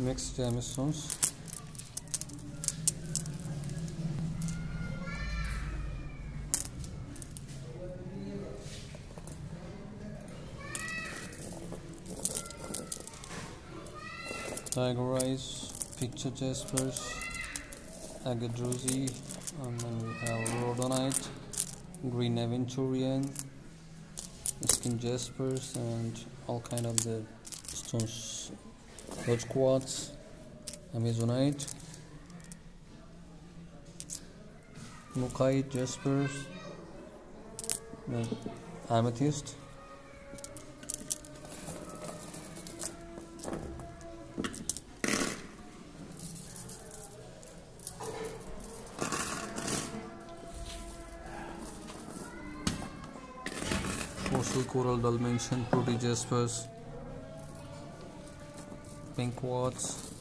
mixed gemstones. Tiger eyes, picture jaspers, Labradorite, and then we have Rhodonite, green Aventurian, skin jaspers, and all kind of the stones. Large quartz, Amazonite, Mookaite Jaspers, Amethyst, Fossil Coral Dimension, Protea Jaspers, Pink Quartz,